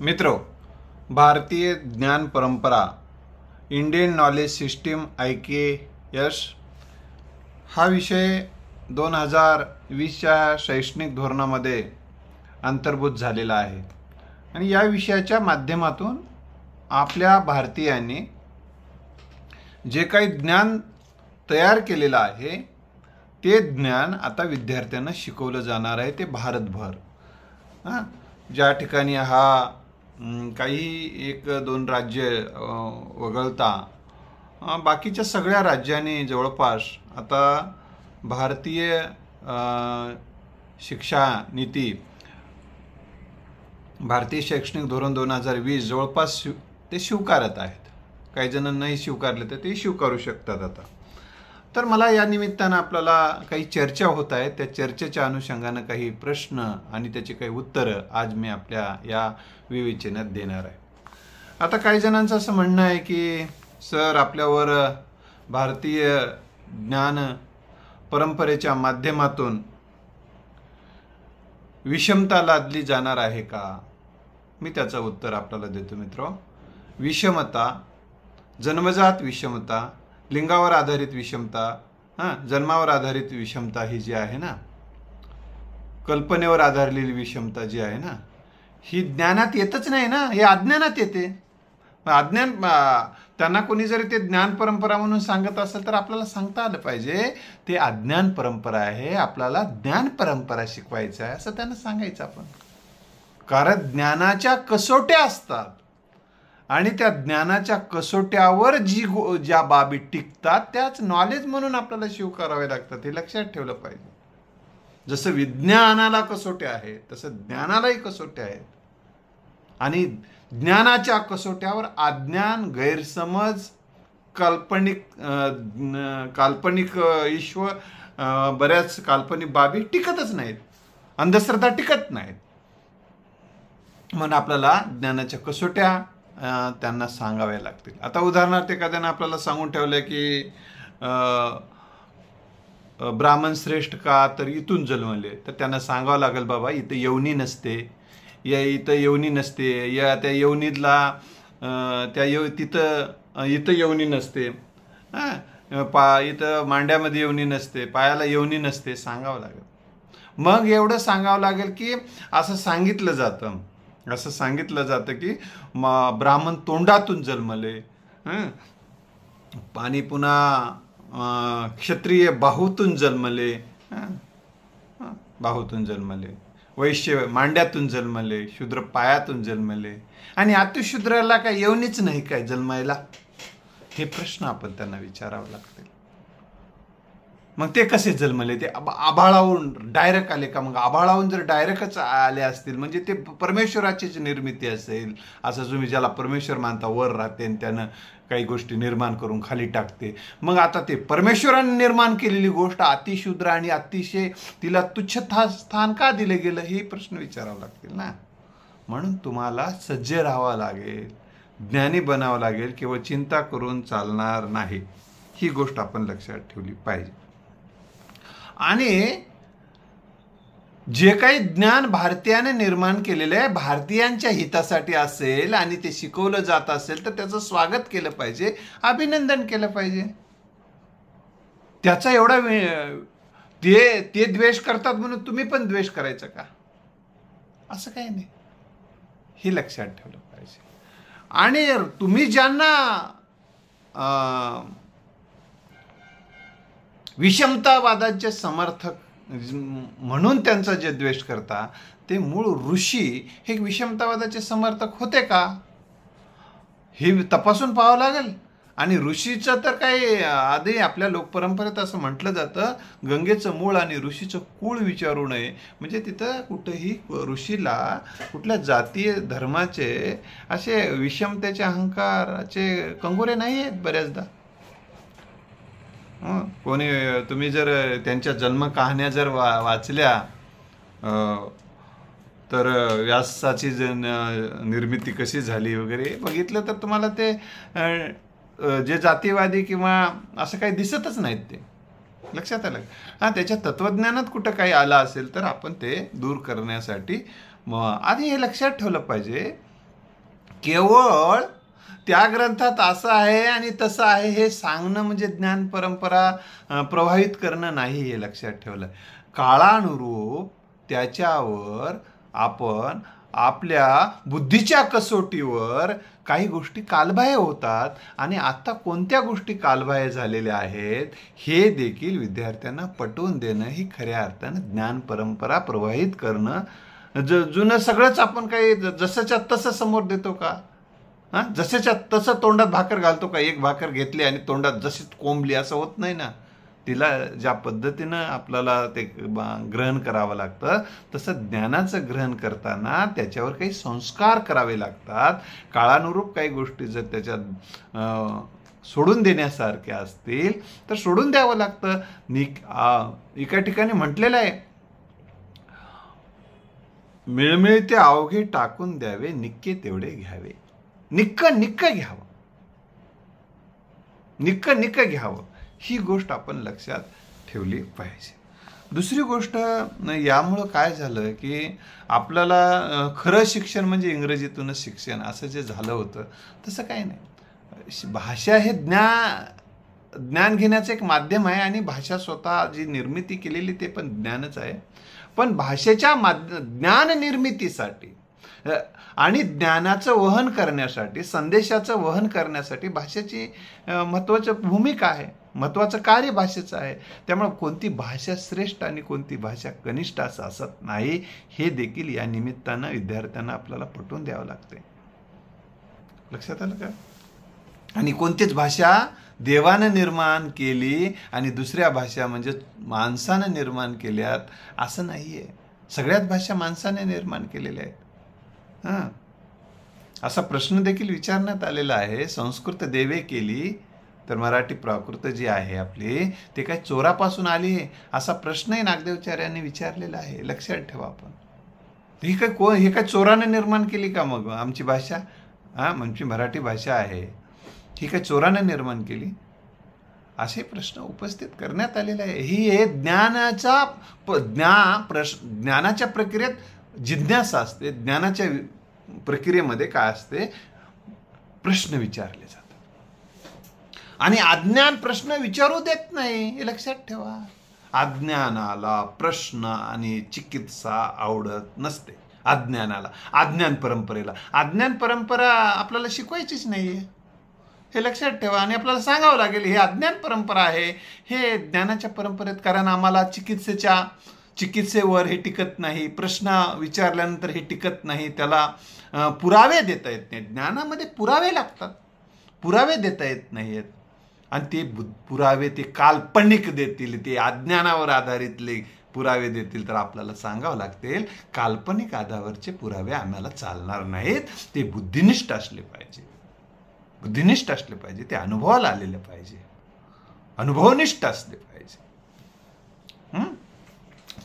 मित्रों, भारतीय ज्ञान परंपरा इंडियन नॉलेज सिस्टीम IKS हा विषय 2020च्या शैक्षणिक धोरणामध्ये अंतर्भूत झालेला आहे आणि या विषयाच्या माध्यमातून आपल्या भारतीयांनी जे काही ज्ञान तयार केलेलं आहे ते ज्ञान आता विद्यार्थ्यांना शिकवलं जाणार आहे, ते भारतभर। ज्या ठिकाणी हा काही एक दोन राज्य वगळता बाकीच्या सगळ्या राज्यांनी जवळपास आता भारतीय शिक्षा नीती, भारतीय शैक्षणिक धोरण 2020 जवळपास ते स्वीकारत आहेत। काही जण नाही स्वीकारले तर ते स्वीकारू शकतात आता। तर मला या निमित्तानं आपल्याला काही चर्चा होत आहे, त्या चर्चेच्या अनुषंगाने काही प्रश्न आणि त्याची काही उत्तरं आज मी आपल्या या विवेचनात देणार आहे। आता काही जणांचं असं म्हणणं आहे की सर, आपल्यावर भारतीय ज्ञान परंपरेच्या माध्यमातून विषमता लादली जाणार आहे का? मी त्याचं उत्तर आपल्याला देतो मित्रो। विषमता, जन्मजात विषमता, लिंगावर आधारित विषमता, जन्मावर आधारित विषमता ही जी आहे ना, कल्पनेवर आधारलेली विषमता जी आहे ना, ही ज्ञानात येतच नाही ना, हे अज्ञानात येते। अज्ञान त्यांना कोणी जरी ते ज्ञान परंपरा म्हणून सांगत असेल तर आपल्याला सांगता आलं पाहिजे ते अज्ञान परंपरा आहे, आपल्याला ज्ञान परंपरा शिकवायचं आहे असं त्यांना सांगायचं आपण। कारण ज्ञानाच्या कसोट्या असतात आणि त्या ज्ञानाच्या कसोट्यावर ज्या बाबी टिकतात त्याच नॉलेज म्हणून आपल्याला स्वीकारावे लागतात, हे लक्षात ठेवलं पाहिजे। जसं विज्ञानाला कसोट्या आहेत तसं ज्ञानालाही कसोट्या आहेत आणि ज्ञानाच्या कसोट्यावर अज्ञान, गैरसमज, काल्पनिक ईश्वर, बऱ्याच काल्पनिक बाबी टिकतच नाहीत, अंधश्रद्धा टिकत नाहीत। म्हणून आपल्याला ज्ञानाच्या कसोट्या त्यांना सांगाव्या लागतील। आता उदाहरणार्थ एखाद्यानं आपल्याला सांगून ठेवलं की ब्राह्मण श्रेष्ठ का, तर इथून जन्मले, तर त्यांना सांगावं लागेल बाबा इथं योनी नसते, इथं योनी नसते, या त्या योनीला इथं योनी नसते, इथं मांड्यामध्ये योनी नसते, पायाला योनी नसते, सांगावं लागेल। मग एवढं सांगावं लागेल की असं सांगितलं जातं की ब्राह्मण तोंडातून जन्मले, आणि पुन्हा क्षत्रिय बाहूतून जन्मले, वैश्य मांड्यातून जन्मले, शूद्र पायातून जन्मले, आणि अतिशूद्राला काय येऊनच नाही काय जन्मायला? हे प्रश्न आपण त्यांना विचारावं लागतील। मग ते कसे जन्मले? ते आभाळावरून डायरेक्ट आले का? मग आभाळावरून जर डायरेक्टच आले असतील म्हणजे ते परमेश्वराचीच निर्मिती असेल, असं तुम्ही ज्याला परमेश्वर मानता, वर राहते आणि त्यानं काही गोष्टी निर्माण करून खाली टाकते। मग आता ते परमेश्वराने निर्माण केलेली गोष्ट अतिशूद्र आणि अतिशय तिला तुच्छ स्थान का दिले गेलं, हे प्रश्न विचारावं लागतील ना। म्हणून तुम्हाला सज्ज राहावं लागेल, ज्ञानी बनावं लागेल, किंवा चिंता करून चालणार नाही, ही गोष्ट आपण लक्षात ठेवली पाहिजे। आणि जे काही ज्ञान भारतीयाने निर्माण केलेलं आहे भारतीयांच्या हितासाठी असेल आणि ते शिकवलं जात असेल तर त्याचं स्वागत केलं पाहिजे, अभिनंदन केलं पाहिजे। त्याचा एवढा ते द्वेष करतात म्हणून तुम्ही पण द्वेष करायचं का? असं काही नाही, हे लक्षात ठेवलं पाहिजे। आणि तुम्ही ज्यांना विषमतावादाचे समर्थक म्हणून त्यांचा जे द्वेष करता ते मूळ ऋषी हे विषमतावादाचे समर्थक होते का, हे तपासून पाहावं लागेल। आणि ऋषीचं तर काही आधी आपल्या लोकपरंपरेत असं म्हटलं जातं, गंगेचं मूळ आणि ऋषीचं कुळ विचारू नये, म्हणजे तिथं कुठेही ऋषीला कुठल्या जातीय धर्माचे असे विषमतेचे अहंकाराचे कंगोरे नाही आहेत बऱ्याचदा। कोणी तुम्ही जर त्यांच्या जन्म कहाण्या जर वाचल्या तर व्यासाची निर्मिती कशी झाली वगैरे बघितलं तर तुम्हाला ते जे जातीवादी किंवा असं काही दिसतच नाहीत, ते लक्षात आलं। त्याच्या तत्वज्ञानात कुठं काही आलं असेल तर आपण ते दूर करण्यासाठी आधी हे लक्षात ठेवलं पाहिजे केवळ त्या ग्रंथात असं आहे आणि तसं आहे हे सांगणं म्हणजे ज्ञान परंपरा प्रभावित करणं नाही, हे लक्षात ठेवलं. काळानुरूप त्याच्यावर आपण आपल्या बुद्धीच्या कसोटीवर काही गोष्टी कालबाह्य होतात आणि आता कोणत्या गोष्टी कालबाह्य झालेल्या आहेत हे देखील विद्यार्थ्यांना पटवून देणं ही खऱ्या अर्थानं ज्ञान परंपरा प्रवाहित करणं. जुनं सगळंच आपण काही जसंच्या तसं समोर देतो का? जसेच्या तसं तोंडात भाकर घालतो का? एक भाकर घेतली आणि तोंडात जशी कोंबली असं होत नाही ना. तिला ज्या पद्धतीनं आपल्याला ते ग्रहण करावं लागतं तसं ज्ञानाचं ग्रहण करताना त्याच्यावर काही संस्कार करावे लागतात. काळानुरूप काही गोष्टी जर त्याच्यात सोडून देण्यासारख्या असतील तर सोडून द्यावं लागतं. एका ठिकाणी म्हटलेलं आहे, मिळमिळते अवघे टाकून द्यावे, निक्के तेवढे घ्यावे. निक्क घ्यावं, निक्क घ्यावं, ही गोष्ट आपण लक्षात ठेवली पाहिजे. दुसरी गोष्ट, यामुळं काय झालं की आपल्याला खरं शिक्षण म्हणजे इंग्रजीतूनच शिक्षण असं जे झालं होतं तसं काही नाही. भाषा हे ज्ञान घेण्याचं एक माध्यम आहे आणि भाषा स्वतः जी निर्मिती केलेली ते पण ज्ञानच आहे. पण भाषेच्या ज्ञान निर्मितीसाठी आणि ज्ञानाचं वहन करण्यासाठी, संदेशाचं वहन करण्यासाठी भाषेची महत्त्वाची भूमिका आहे, महत्त्वाचं कार्य भाषेचं आहे. त्यामुळे कोणती भाषा श्रेष्ठ आणि कोणती भाषा कनिष्ठ असं असत नाही, हे देखील या निमित्तानं विद्यार्थ्यांना आपल्याला पटवून द्यावं लागते. लक्षात आलं का? आणि कोणतीच भाषा देवानं निर्माण केली आणि दुसऱ्या भाषा म्हणजे माणसानं निर्माण केल्यात असं नाहीये. सगळ्याच भाषा माणसाने निर्माण केलेल्या आहेत. असा प्रश्न देखील विचारण्यात आलेला आहे, संस्कृत देवे केली तर मराठी प्राकृत जी आहे आपली ते काय चोरापासून आली आहे असा प्रश्नही नागदेवचार्यांनी विचारलेला आहे. लक्षात ठेवा. आपण हे काय चोराने निर्माण केली का मग आमची भाषा? आमची मराठी भाषा आहे ही काय चोराने निर्माण केली? असे प्रश्न उपस्थित करण्यात आलेले आहे. ही ज्ञानाच्या प्रक्रियेत जिज्ञासा असते. ज्ञानाच्या प्रक्रियेमध्ये काय असते? प्रश्न विचारले जातात आणि अज्ञान प्रश्न विचारू देत नाही, हे लक्षात ठेवा. अज्ञानाला प्रश्न आणि चिकित्सा आवडत नसते. अज्ञान परंपरा आपल्याला शिकवायचीच नाहीये, हे लक्षात ठेवा. आणि आपल्याला सांगावं लागेल हे अज्ञान परंपरा आहे, हे ज्ञानाच्या परंपरेत, कारण आम्हाला चिकित्सेवर हे टिकत नाही, प्रश्न विचारल्यानंतर हे टिकत नाही, त्याला पुरावे देता येत नाहीत. ज्ञानामध्ये पुरावे लागतात, पुरावे देता येत नाहीत. आणि ते पुरावे ते काल्पनिक देतील, ते अज्ञानावर आधारितले पुरावे देतील तर आपल्याला सांगावं लागतील काल्पनिक आधारावरचे पुरावे आम्हाला चालणार नाहीत. ते बुद्धिनिष्ठ असले पाहिजे, ते अनुभवाला आलेले पाहिजे, अनुभवनिष्ठ असले पाहिजे.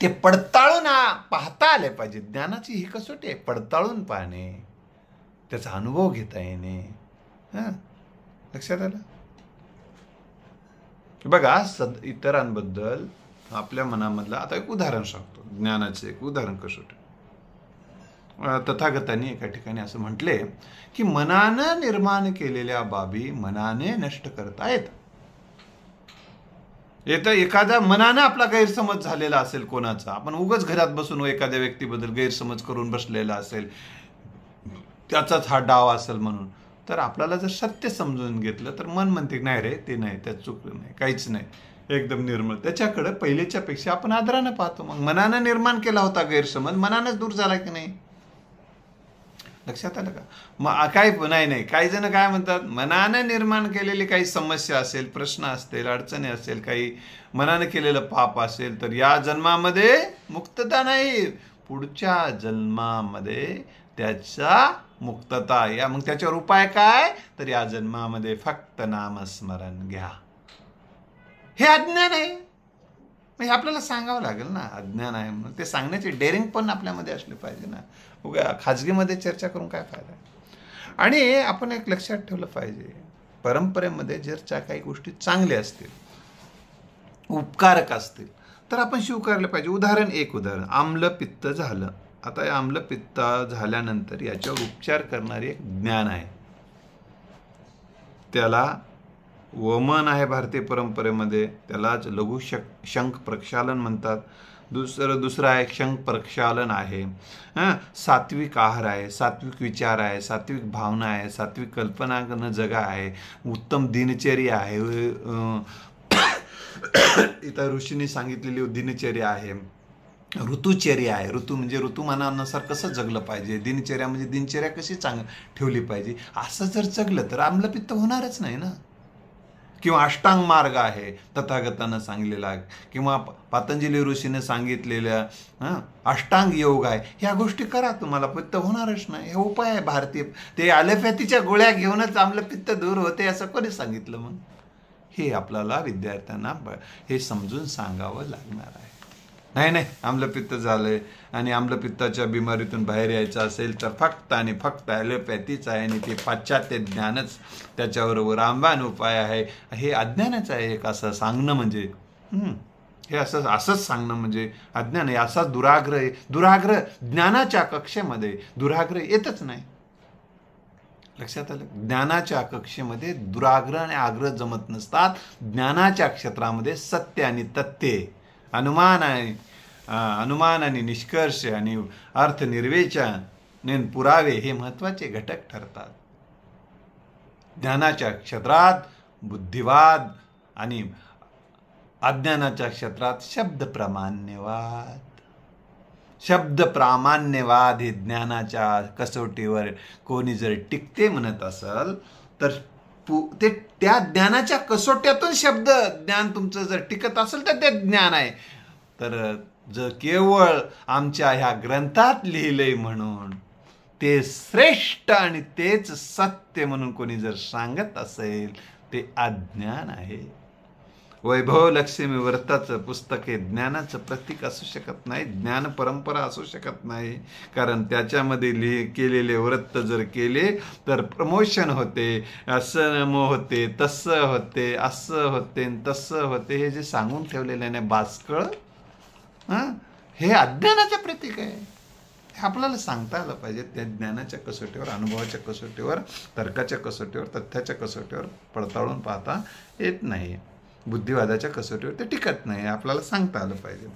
ते पडताळून पाहता आले पाहिजे. ज्ञानाची ही कसोटी आहे, पडताळून पाहणे, त्याचा अनुभव घेता येणे. लक्षात आलं? बघा, इतरांबद्दल आपल्या मनामधलं आता एक उदाहरण सांगतो, ज्ञानाचे एक उदाहरण कसोटी. तथागतांनी एका ठिकाणी असं म्हटले की मनानं निर्माण केलेल्या बाबी मनाने नष्ट करता येतात. एखाद्या मनानं आपला गैरसमज झालेला असेल कोणाचा, आपण उगाच घरात बसून एखाद्या व्यक्तीबद्दल गैरसमज करून बसलेला असेल, त्याचाच हा डाव असेल म्हणून, तर आपल्याला जर सत्य समजून घेतलं तर मन म्हणते नाही रे, ते नाही, त्यात चुकलं नाही, काहीच नाही, एकदम निर्मळ. त्याच्याकडे पहिलेच्या पेक्षा आपण आदरानं पाहतो. मग मनानं निर्माण केला होता गैरसमज, मनानंच दूर झाला की नाही? लक्षात आलं का? मग काय नाही, काही जण काय म्हणतात, मनानं निर्माण केलेली काही समस्या असेल, प्रश्न असतील, अडचणी असेल, काही मनानं केलेलं पाप असेल तर या जन्मामध्ये मुक्तता नाही, पुढच्या जन्मामध्ये त्याचा मुक्तता. मग त्याच्यावर उपाय काय? तर या जन्मामध्ये फक्त नामस्मरण घ्या. हे अज्ञान आहे, म्हणजे आपल्याला सांगावं लागेल ना अज्ञान आहे म्हणून. ते सांगण्याची डेअरिंग पण आपल्यामध्ये असली पाहिजे ना. उगा खाजगीमध्ये चर्चा करून काय फायदा? आणि आपण एक लक्षात ठेवलं पाहिजे, परंपरेमध्ये जर काही गोष्टी चांगल्या असतील, उपकारक असतील तर आपण स्वीकारलं पाहिजे. एक उदाहरण, आम्ल पित्त झालं, आता या आम्लपित्त झाल्यानंतर याच्यावर उपचार करणारे एक ज्ञान आहे, त्याला वमन आहे भारतीय परंपरेमध्ये, त्यालाच लघु शंख प्रक्षालन म्हणतात. दुसरं आहे शंख प्रक्षालन आहे. सात्विक आहार आहे, सात्विक विचार आहे, सात्विक भावना आहे, सात्विक कल्पना करणं जगा आहे, उत्तम दिनचर्या आहे, इतर ऋषींनी सांगितलेली दिनचर्या आहे, ऋतुचर्या आहे. ऋतू म्हणजे ऋतुमानानुसार कसं जगलं पाहिजे, दिनचर्या म्हणजे दिनचर्या कशी ठेवली पाहिजे. असं जर जगलं तर आम्लपित्त होणारच नाही ना. किंवा अष्टांग मार्ग आहे तथागतानं सांगलेला, किंवा पतंजली ऋषीने सांगितलेल्या अष्टांग योग आहे. ह्या गोष्टी करा, तुम्हाला पित्त होणारच नाही. हे उपाय आहे भारतीय. ते ॲलोपॅथीच्या गोळ्या घेऊनच आम्लपित्त दूर होते असं कोणी सांगितलं मग? हे आपल्याला विद्यार्थ्यांना हे समजून सांगावं लागणार आहे. नाही आम्लपित्त झालंय आणि आम्लपित्ताच्या बिमारीतून बाहेर यायचं असेल तर फक्त आणि फक्त ॲलोपॅथीच आहे आणि ते पाश्चात्य ज्ञानच त्याच्याबरोबर रामबाण उपाय आहे, हे अज्ञानच आहे. एक असं सांगणं म्हणजे हे असंच सांगणं म्हणजे अज्ञान आहे. असाच दुराग्रह आहे. दुराग्रह ज्ञानाच्या कक्षेमध्ये दुराग्रह येतच नाही. लक्षात आलं? ज्ञानाच्या कक्षेमध्ये दुराग्रह आणि आग्रह जमत नसतात. ज्ञानाच्या क्षेत्रामध्ये सत्य आणि तथ्य, अनुमान आणि निष्कर्ष आणि अर्थ निर्वेचन पुरावे हे महत्वाचे घटक ठरतात. ज्ञानाच्या क्षेत्रात बुद्धिवाद आणि अज्ञानाच्या क्षेत्रात शब्द प्रामाण्यवाद हे ज्ञानाच्या कसोटीवर कोणी जर टिकते म्हणत असेल तर ते त्या ज्ञानाच्या कसोट्यातून शब्द ज्ञान तुमचं जर टिकत असेल तर ते ज्ञान आहे. तर जर केवळ आमच्या ह्या ग्रंथात लिहिलंय म्हणून ते श्रेष्ठ आणि तेच सत्य म्हणून कोणी जर सांगत असेल ते अज्ञान आहे. वैभव लक्ष्मी व्रताचं पुस्तक हे ज्ञानाचं प्रतीक असू शकत नाही, ज्ञान परंपरा असू शकत नाही. कारण त्याच्यामध्ये केलेले व्रत जर केले तर प्रमोशन होते, असं होते, तसं होते, असं होते, तसं होते, हे जे सांगून ठेवलेले नाही बासकळ, हे अज्ञानाचं प्रतीक आहे. हे आपल्याला सांगता आलं पाहिजे. त्या ज्ञानाच्या कसोटीवर, अनुभवाच्या कसोटीवर, तर्काच्या कसोटीवर, तथ्याच्या कसोटीवर पडताळून पाहता येत नाही. बुद्धिवादाच्या कसोटीवर ते टिकत नाही, आपल्याला सांगता आलं पाहिजे.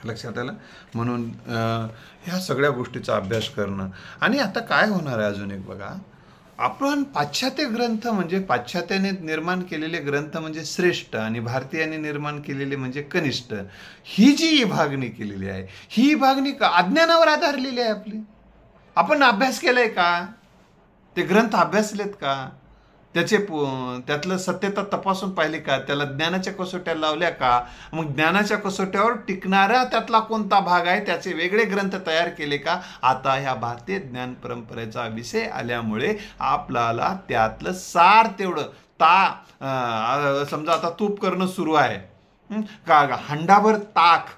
लक्षात आलं? म्हणून ह्या सगळ्या गोष्टीचा अभ्यास करणं. आणि आता काय होणार आहे अजून एक बघा, आपण पाश्चात्य ग्रंथ म्हणजे पाश्चात्याने निर्माण केलेले ग्रंथ म्हणजे श्रेष्ठ आणि भारतीयांनी निर्माण केलेले म्हणजे कनिष्ठ, ही जी विभागणी केलेली आहे, ही विभागणी अज्ञानावर आधारलेली आहे आपली. आपण अभ्यास केलाय का? ते ग्रंथ अभ्यासलेत का? त्यातलं सत्यता तपासून पाहिली का? त्याला ज्ञानाच्या कसोट्या लावल्या का? मग ज्ञानाच्या कसोट्यावर टिकणारा त्यातला कोणता भाग आहे त्याचे वेगळे ग्रंथ तयार केले का? आता ह्या भारतीय ज्ञान परंपरेचा विषय आल्यामुळे आपल्याला त्यातलं सार तेवढं समजा आता तूप करणं सुरू आहे का, हंडाभर ताक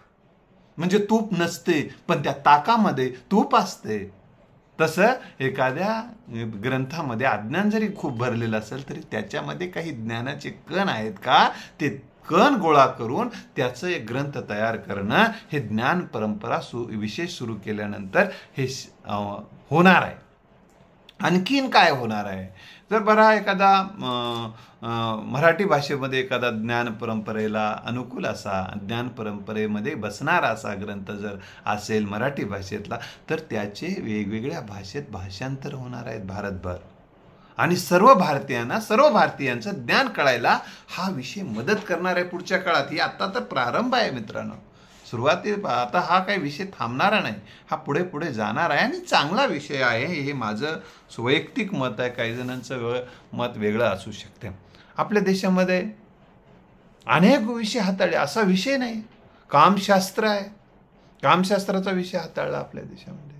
म्हणजे तूप नसते पण त्या ताकामध्ये तूप असते. तसं एखाद्या ग्रंथामध्ये अज्ञान जरी खूप भरलेलं असेल तरी त्याच्यामध्ये काही ज्ञानाचे कण आहेत का, ते कण गोळा करून त्याचं एक ग्रंथ तयार करणं हे ज्ञान परंपरा विशेष सुरू केल्यानंतर हे होणार आहे. आणखीन काय होणार आहे? जर बरा एखादा मराठी भाषेमध्ये एखादा ज्ञान परंपरेला अनुकूल असा, ज्ञान परंपरेमध्ये बसणारा असा ग्रंथ जर असेल मराठी भाषेतला, तर त्याचे वेगवेगळ्या भाषेत भाषांतर होणार आहेत भारतभर. आणि सर्व भारतीयांचं ज्ञान कळायला हा विषय मदत करणार आहे पुढच्या काळात. ही आता तर प्रारंभ आहे मित्रांनो, आता हा काही विषय थांबणारा नाही, हा पुढे पुढे जाणार आहे आणि चांगला विषय आहे. हे माझं वैयक्तिक मत आहे, काही जणांचं मत वेगळं असू शकते. आपल्या देशामध्ये अनेक विषय हाताळले, असा विषय नाही. कामशास्त्र आहे, कामशास्त्राचा विषय हाताळला आपल्या देशामध्ये.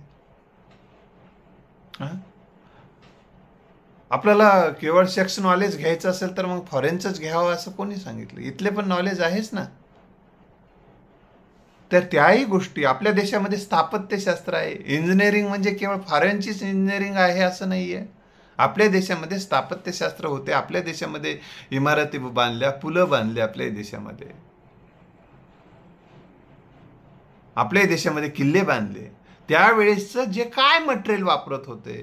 आपल्याला केवळ सेक्स नॉलेज घ्यायचं असेल तर मग फॉरेनचंच घ्यावं असं कोणी सांगितलं? इथले पण नॉलेज आहेच ना. तर त्याही गोष्टी आपल्या देशामध्ये स्थापत्यशास्त्र आहे. इंजिनिअरिंग म्हणजे केवळ फॉरेनचीच इंजिनिअरिंग आहे असं नाही आहे. आपल्या देशामध्ये स्थापत्यशास्त्र होते, आपल्या देशामध्ये इमारती बांधल्या, पुलं बांधले, आपल्या देशामध्ये आपल्या देशामध्ये किल्ले बांधले. त्यावेळेसचं जे काय मटेरियल वापरत होते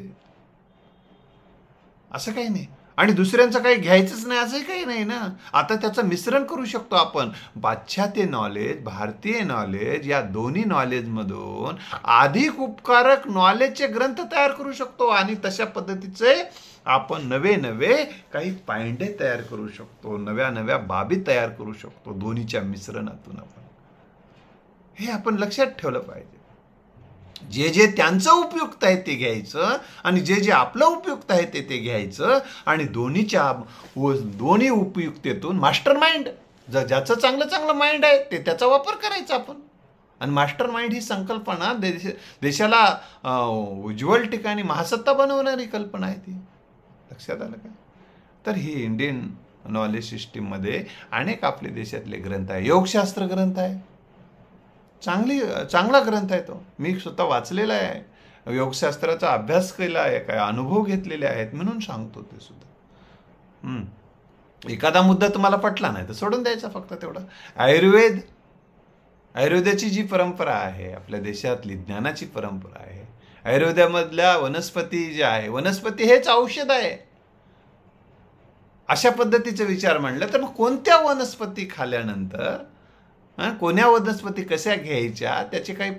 असं काही नाही. आणि दुसऱ्यांचं काही घ्यायचंच नाही असंही काही नाही ना. आता त्याचं मिश्रण करू शकतो आपण. पाश्चात्य नॉलेज, भारतीय नॉलेज या दोन्ही नॉलेजमधून अधिक उपकारक नॉलेजचे ग्रंथ तयार करू शकतो. आणि तशा पद्धतीचे आपण नवे नवे काही पायंडे तयार करू शकतो, नव्या नव्या बाबी तयार करू शकतो दोन्हीच्या मिश्रणातून. आपण हे आपण लक्षात ठेवलं पाहिजे. जे जे त्यांचं उपयुक्त आहे ते घ्यायचं आणि जे जे आपलं उपयुक्त आहे ते घ्यायचं. आणि दोन्ही उपयुक्तेतून मास्टर माइंड, ज्याचं चांगलं माइंड आहे ते त्याचा वापर करायचा आपण. आणि मास्टर माइंड ही संकल्पना देशाला उज्ज्वल ठिकाणी महासत्ता बनवणारी कल्पना आहे ती. लक्षात आलं का? तर ही इंडियन नॉलेज सिस्टीममध्ये अनेक आपल्या देशातले ग्रंथ आहे. योगशास्त्र ग्रंथ आहे, चांगला ग्रंथ आहे तो. मी स्वतः वाचलेला आहे, योगशास्त्राचा अभ्यास केला आहे, काय अनुभव घेतलेले आहेत म्हणून सांगतो ते सुद्धा. एखादा मुद्दा तुम्हाला पटला नाही तर सोडून द्यायचा फक्त तेवढा. आयुर्वेदाची जी परंपरा आहे आपल्या देशातली, ज्ञानाची परंपरा आहे, आयुर्वेदामधल्या वनस्पती ज्या आहे, वनस्पती हेच औषध आहे अशा पद्धतीचा विचार मांडला तर मग कोणत्या वनस्पती खाल्यानंतर, कोण्या वनस्पती कशा घ्यायच्या त्याचे काही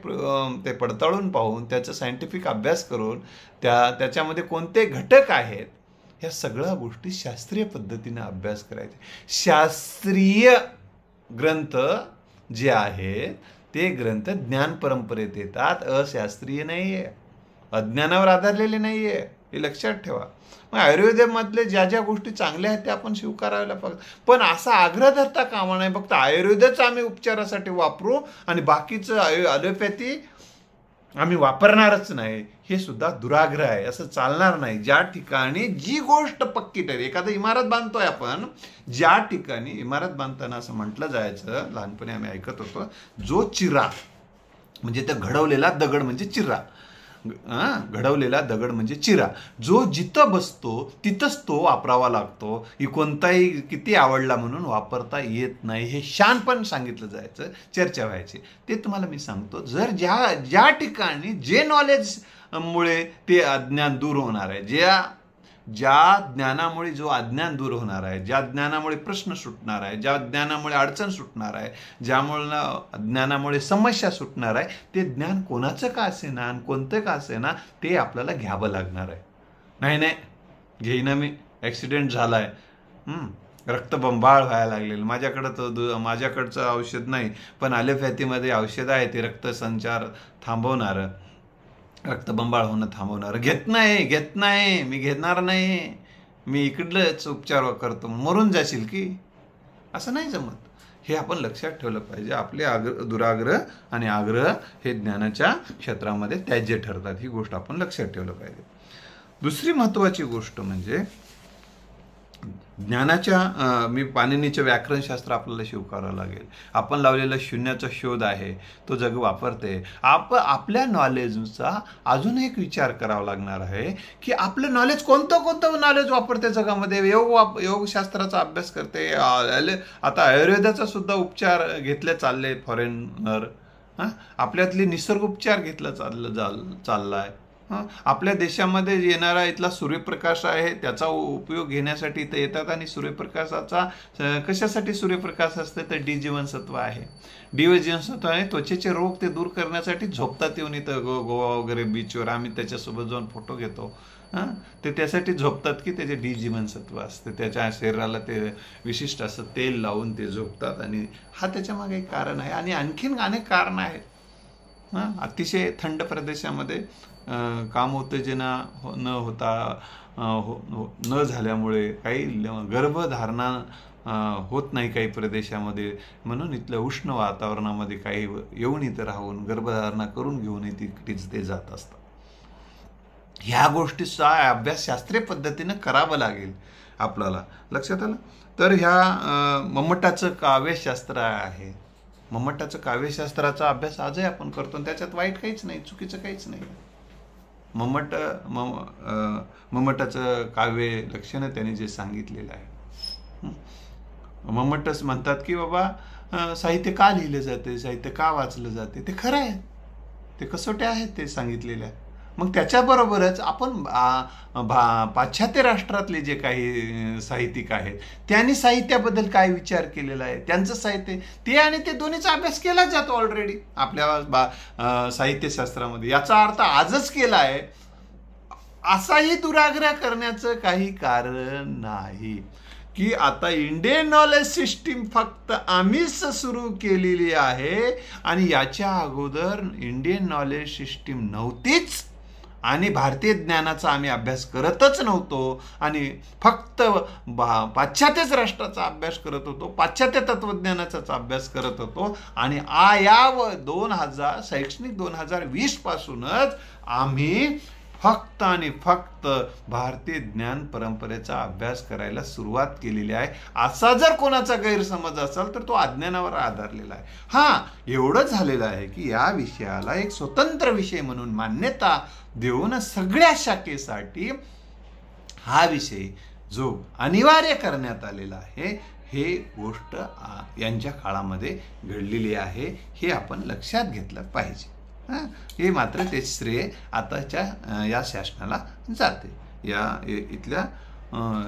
ते पडताळून पाहून त्याचा सायंटिफिक अभ्यास करून त्याच्यामध्ये कोणते घटक आहेत ह्या सगळ्या गोष्टी शास्त्रीय पद्धतीने अभ्यास करायचे. शास्त्रीय ग्रंथ जे आहेत ते ग्रंथ ज्ञान परंपरेत येतात, अशास्त्रीय नाहीये, अज्ञानावर आधारलेले नाहीये, हे लक्षात ठेवा. मग आयुर्वेदामधले ज्या ज्या गोष्टी चांगल्या आहेत त्या आपण स्वीकारायला पाहिजे, पण असा आग्रह धरता कामा नाही फक्त आयुर्वेदच आम्ही उपचारासाठी वापरू आणि बाकीचं ॲलोपॅथी आम्ही वापरणारच नाही, हे सुद्धा दुराग्रह आहे. असं चालणार नाही. ज्या ठिकाणी जी गोष्ट पक्की ठरेल, एखादी इमारत बांधतोय आपण, ज्या ठिकाणी इमारत बांधताना असं म्हटलं जायचं, लहानपणी आम्ही ऐकत होतो, जो चिरा म्हणजे त्या घडवलेला दगड म्हणजे चिरा, घडवलेला दगड म्हणजे चिरा, जो जिथं बसतो तिथंच तो वापरावा लागतो. ही कोणताही किती आवडला म्हणून वापरता येत नाही, हे शानपण सांगितलं जायचं, चर्चा व्हायची. ते तुम्हाला मी सांगतो, जर ज्या ठिकाणी जे नॉलेज मुळे ते अज्ञान दूर होणार आहे, ज्या ज्ञानामुळे जो अज्ञान दूर होणार आहे, ज्या ज्ञानामुळे प्रश्न सुटणार आहे, ज्या ज्ञानामुळे अडचण सुटणार आहे, ज्ञानामुळे समस्या सुटणार आहे, ते ज्ञान कोणाचं का असेना आणि कोणतं का असेना ते आपल्याला घ्यावं लागणार आहे. नाही घेईना मी, ॲक्सिडेंट झालाय, रक्तबंबाळ व्हायला लागलेलं, माझ्याकडचं औषध नाही पण ॲलोपॅथीमध्ये औषध आहे ते रक्तसंचार थांबवणारं, रक्तबंबाळ होणं थांबवणार. घेत नाही, मी घेणार नाही, मी इकडलंच उपचार करतो, मरून जाशील की, असं नाही जमत. हे आपण लक्षात ठेवलं पाहिजे. आपले दुराग्रह आणि आग्रह हे ज्ञानाच्या क्षेत्रामध्ये त्याज्य ठरतात, ही गोष्ट आपण लक्षात ठेवलं पाहिजे. दुसरी महत्त्वाची गोष्ट म्हणजे ज्ञानाच्या मी पाणिनीचं व्याकरणशास्त्र आपल्याला स्वीकारावं लागेल. आपण लावलेला शून्याचा शोध आहे तो जग वापरते. आपल्या नॉलेजचा अजून एक विचार करावा लागणार आहे की आपलं नॉलेज कोणतं नॉलेज वापरते जगामध्ये. योगशास्त्राचा अभ्यास करते, आता आयुर्वेदाचा सुद्धा उपचार घेतले चालले फॉरेनर, आपल्यातली निसर्ग उपचार घेतला चाललाय. आपल्या देशामध्ये येणारा इथला सूर्यप्रकाश आहे त्याचा उपयोग घेण्यासाठी इथं येतात. आणि सूर्यप्रकाशाचा कशासाठी सूर्यप्रकाश असते तर डी जीवनसत्व आहे. डी जीवनसत्व आहे, त्वचेचे रोग ते दूर करण्यासाठी झोपतात येऊन इथं गोवा वगैरे बीचवर, आम्ही त्याच्यासोबत जाऊन फोटो घेतो. ते त्यासाठी झोपतात की त्याचे डी जीवनसत्व असते, त्याच्या शरीराला ते विशिष्ट असं तेल लावून ते झोपतात. आणि हा त्याच्यामागे एक कारण आहे. आणि आणखीन अनेक कारण आहेत. अतिशय थंड प्रदेशामध्ये काम उत्तेजना न झाल्यामुळे काही गर्भधारणा होत नाही काही प्रदेशामध्ये, म्हणून इथल्या उष्ण वातावरणामध्ये काही येऊन इथं राहून गर्भधारणा करून घेऊन तिकडेच ते जात असतात. ह्या गोष्टीचा अभ्यास शास्त्रीय पद्धतीनं करावं लागेल आपल्याला. लक्षात आलं. तर ह्या मम्मटाचं काव्यशास्त्र आहे, मम्मटाचं काव्यशास्त्राचा अभ्यास आजही आपण करतो आणि त्याच्यात वाईट काहीच नाही, चुकीचं काहीच नाही. मम्मटाचं काव्य लक्षणं त्यांनी जे सांगितलेलं आहे. मम्मटच म्हणतात की बाबा साहित्य का लिहिलं जाते, साहित्य का वाचलं जाते, ते खरं आहे. ते कसोट्या आहेत ते सांगितलेल्या. मग त्याच्याबरोबरच आपण पाश्चात्य राष्ट्रातले जे काही साहित्यिक आहेत त्यांनी साहित्याबद्दल काय विचार केलेला आहे, त्यांचं साहित्य ते आणि ते दोन्हीचा अभ्यास केला जातो ऑलरेडी आपल्या साहित्यशास्त्रामध्ये. याचा अर्थ आजच केला आहे असाही दुराग्रह करण्याचं काही कारण नाही की आता इंडियन नॉलेज सिस्टीम फक्त आम्हीच सुरू केलेली आहे आणि याच्या अगोदर इंडियन नॉलेज सिस्टीम नव्हतीच आणि भारतीय ज्ञानाचा आम्ही अभ्यास करतच नव्हतो आणि फक्त पाश्चात्य राष्ट्राचा अभ्यास करत होतो, पाश्चात्य तत्वज्ञानाचा अभ्यास करत होतो आणि या शैक्षणिक 2020 पासूनच आम्ही फक्त आणि फक्त भारतीय ज्ञान परंपरेचा अभ्यास करायला सुरुवात केलेली आहे. असा जर कोणाचा गैरसमज असेल तर तो अज्ञानावर आधारलेला आहे. हा, एवढं झालेलं आहे की या विषयाला एक स्वतंत्र विषय म्हणून मान्यता देऊन सगळ्या शाखेसाठी हा विषय जो अनिवार्य करण्यात आलेला आहे, हे गोष्ट यांच्या काळामध्ये घडलेली आहे, हे आपण लक्षात घेतलं पाहिजे. हे मात्र ते श्रेय आताच्या या शासनाला जाते. या इथल्या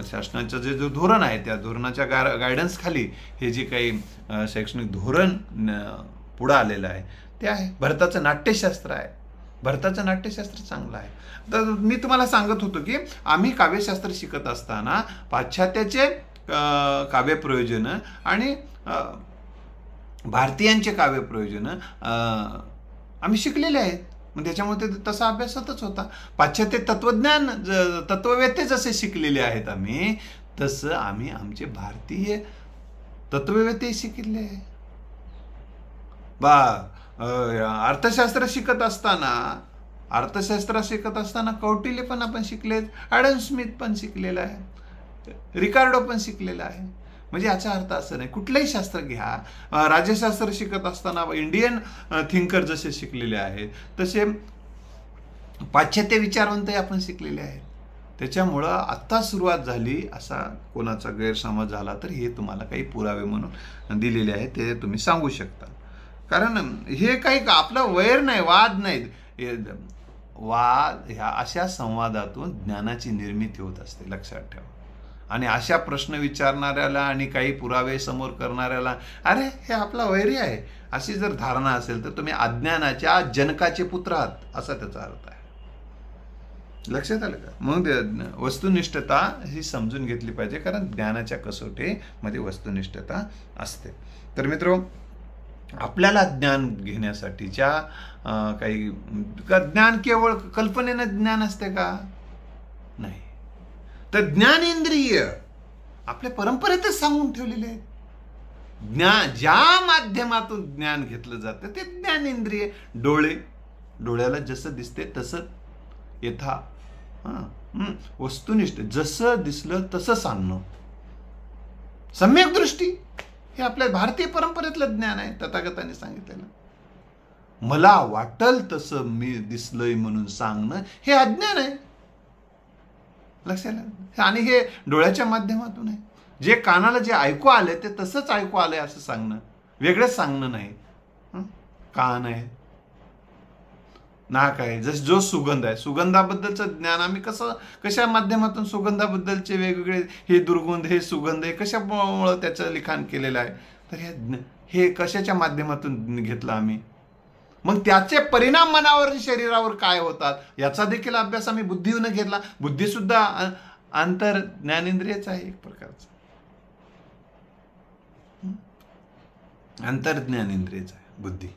शासनाचं जे धोरण आहे त्या धोरणाच्या गायडन्स खाली हे जे काही शैक्षणिक धोरण पुढं आलेलं आहे ते आहे. भारताचं नाट्यशास्त्र आहे. भारताचं नाट्यशास्त्र चांगलं आहे. तर मी तुम्हाला सांगत होतो की आम्ही काव्यशास्त्र शिकत असताना पाश्चात्याचे काव्यप्रयोजन आणि भारतीयांचे काव्यप्रयोजन आम्ही शिकलेले आहेत. मग त्याच्यामुळे तसा अभ्यास होतच होता. पाश्चात्य तत्ववेत्ते जसे शिकलेले आहेत आम्ही, तसं आम्ही आमचे भारतीय तत्ववेत्ते शिकले आहे. अर्थशास्त्र शिकत असताना कौटिल्य पण आपण शिकलेत, ॲडम स्मिथ पण शिकलेला आहे, रिकार्डो पण शिकलेला आहे. म्हणजे याचा अर्थ असं नाही, कुठलंही शास्त्र घ्या, राज्यशास्त्र शिकत असताना इंडियन थिंकर जसे शिकलेले आहेत तसे पाश्चात्य विचारवंतही आपण शिकलेले आहेत. त्याच्यामुळं आत्ता सुरुवात झाली असा कोणाचा गैरसमज झाला तर हे तुम्हाला काही पुरावे म्हणून दिलेले आहेत, ते तुम्ही सांगू शकता. कारण हे काही आपलं वैर नाही, वाद नाही. वाद ह्या अशा संवादातून ज्ञानाची निर्मिती होत असते, लक्षात ठेवा. आणि अशा प्रश्न विचारणाऱ्याला आणि काही पुरावे समोर करणाऱ्याला अरे हे आपला वैरी आहे अशी जर धारणा असेल तर तुम्ही अज्ञानाच्या जनकाचे पुत्र आहात असा त्याचा अर्थ आहे. लक्षात आलं का? मग वस्तुनिष्ठता ही समजून घेतली पाहिजे, कारण ज्ञानाच्या कसोटीमध्ये वस्तुनिष्ठता असते. तर मित्रो, आपल्याला ज्ञान घेण्यासाठीच्या काही ज्ञान केवळ कल्पनेनं ज्ञान असते का? नाही. तर ज्ञानेंद्रिय आपल्या परंपरेतच सांगून ठेवलेले आहेत. ज्या माध्यमातून ज्ञान घेतलं जातं ते ज्ञानेंद्रिय. डोळ्याला जसं दिसते तसं यथा वस्तुनिष्ठ जसं दिसलं तसं सांगणं, सम्यक दृष्टी, हे आपल्या भारतीय परंपरेतलं ज्ञान आहे. तथागतांनी सांगितलेलं मला वाटल तसं मी दिसलंय म्हणून सांगणं हे अज्ञान आहे. लक्षात आलं? आणि हे डोळ्याच्या माध्यमातून आहे. जे कानाला जे ऐकू आले ते तसंच ऐकू आलंय असं सांगणं, वेगळंच सांगणं नाही. कान आहे, नाक आहे, जस जो सुगंध आहे, सुगंधाबद्दलचं ज्ञान आम्ही कशा माध्यमातून सुगंधाबद्दलचे वेगवेगळे हे दुर्गंध हे सुगंध हे कशामुळं त्याचं लिखाण केलेलं आहे. तर हे कशाच्या माध्यमातून घेतलं आम्ही. मग त्याचे परिणाम मनावर शरीरावर काय होतात याचा देखील अभ्यास आम्ही बुद्धीने घेतला. बुद्धी सुद्धा आंतर ज्ञानेंद्रियच आहे एक प्रकारचं, आंतर ज्ञानेंद्रियच आहे बुद्धी.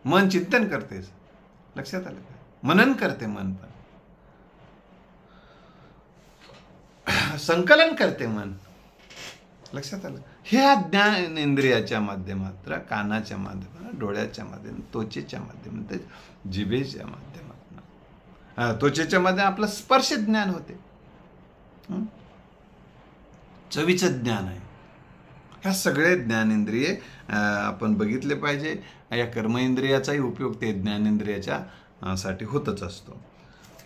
मन चिंतन करते, लक्षात आलं का? मनन करते, मन पण संकलन करते मन, लक्षात आलं? ह्या ज्ञानेंद्रियाच्या माध्यमात, कानाच्या माध्यमात, डोळ्याच्या माध्यमात, त्वचेच्या माध्यमात, जिभेच्या माध्यमात, त्वचेच्या माध्यमात आपलं स्पर्श ज्ञान होते, चवीचं ज्ञान आहे. ह्या सगळे ज्ञानेंद्रिय आपण बघितले पाहिजे. या कर्मेंद्रियाचाही उपयोग ते ज्ञानेंद्रियाच्या साठी होतच असतो.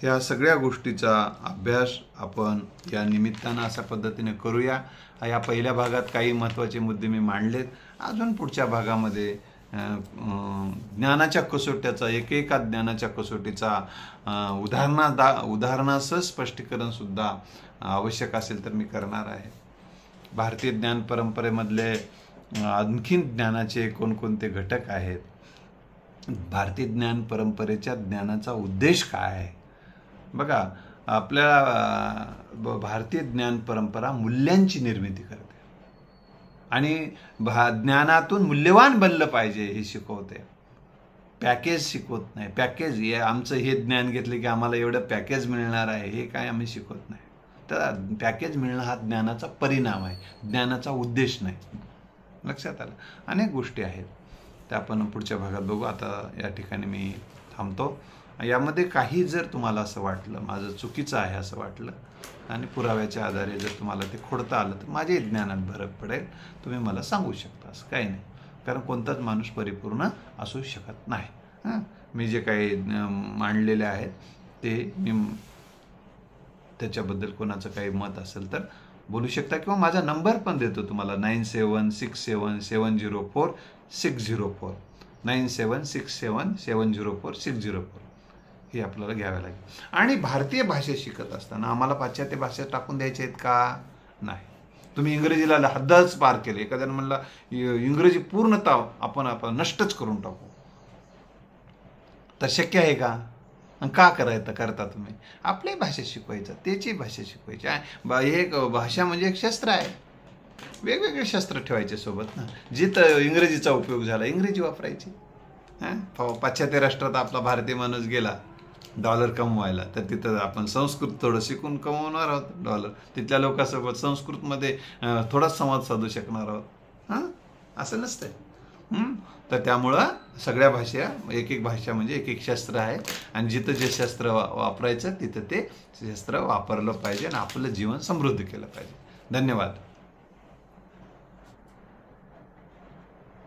ह्या सगळ्या गोष्टीचा अभ्यास आपण या निमित्तानं अशा पद्धतीने करूया. या पहिल्या भागात काही महत्त्वाचे मुद्दे मी मांडलेत. अजून पुढच्या भागामध्ये ज्ञानाच्या कसोट्याचा एकेका ज्ञानाच्या कसोटीचा उदाहरणासह स्पष्टीकरण सुद्धा आवश्यक असेल तर मी करणार आहे. भारतीय ज्ञान परंपरेमधले आणखीन ज्ञानाचे कोणकोणते घटक आहेत, भारतीय ज्ञान परंपरेच्या ज्ञानाचा उद्देश काय आहे. बघा, आपल्या भारतीय ज्ञान परंपरा मूल्यांची निर्मिती करते आणि ज्ञानातून मूल्यवान बनलं पाहिजे हे शिकवते. पॅकेज शिकवत नाही. पॅकेज आमचं हे ज्ञान घेतलं की आम्हाला एवढं पॅकेज मिळणार आहे हे काय आम्ही शिकवत नाही. तर पॅकेज मिळणं हा ज्ञानाचा परिणाम आहे, ज्ञानाचा उद्देश नाही. लक्षात आलं. अनेक गोष्टी आहेत त्या आपण पुढच्या भागात बघू. आता या ठिकाणी मी थांबतो. यामध्ये काही जर तुम्हाला असं वाटलं माझं चुकीचं आहे असं वाटलं आणि पुराव्याच्या आधारे जर तुम्हाला ते खोडता आलं तर माझ्या ज्ञानात भर पडेल. तुम्ही मला सांगू शकता, असं काही नाही. कारण कोणताच माणूस परिपूर्ण असू शकत नाही. मी जे काही मांडलेले आहेत ते मी त्याच्याबद्दल कोणाचं काही मत असेल तर बोलू शकता किंवा माझा नंबर पण देतो तुम्हाला 9767704604 9767704604 हे आपल्याला घ्यावे लागेल. आणि भारतीय भाषा शिकत असताना आम्हाला पाश्चात्य भाषा टाकून द्यायच्या आहेत का? नाही. तुम्ही इंग्रजीला हद्दच पार केले. एखाद्यानं म्हणला इंग्रजी पूर्णतः आपण नष्टच करून टाकू, तर शक्य आहे का? का करता तुम्ही? आपली भाषा शिकवायचं, त्याची भाषा शिकवायची. एक भाषा म्हणजे एक शस्त्र आहे. वेगवेगळे शस्त्र ठेवायचे सोबत ना. जिथं इंग्रजीचा उपयोग झाला इंग्रजी वापरायची. पाश्चात्य राष्ट्रात आपला भारतीय माणूस गेला डॉलर कमवायला, तर तिथं आपण संस्कृत थोडं शिकून कमवणार आहोत डॉलर. तिथल्या लोकांसोबत संस्कृतमध्ये थोडाच संवाद साधू शकणार आहोत. असं नसतंय. तर त्यामुळं सगळ्या भाषा एक एक भाषा म्हणजे एक एक शस्त्र आहे आणि जिथं जे शस्त्र वापरायचं तिथं ते शस्त्र वापरलं पाहिजे आणि आपलं जीवन समृद्ध केलं पाहिजे. धन्यवाद.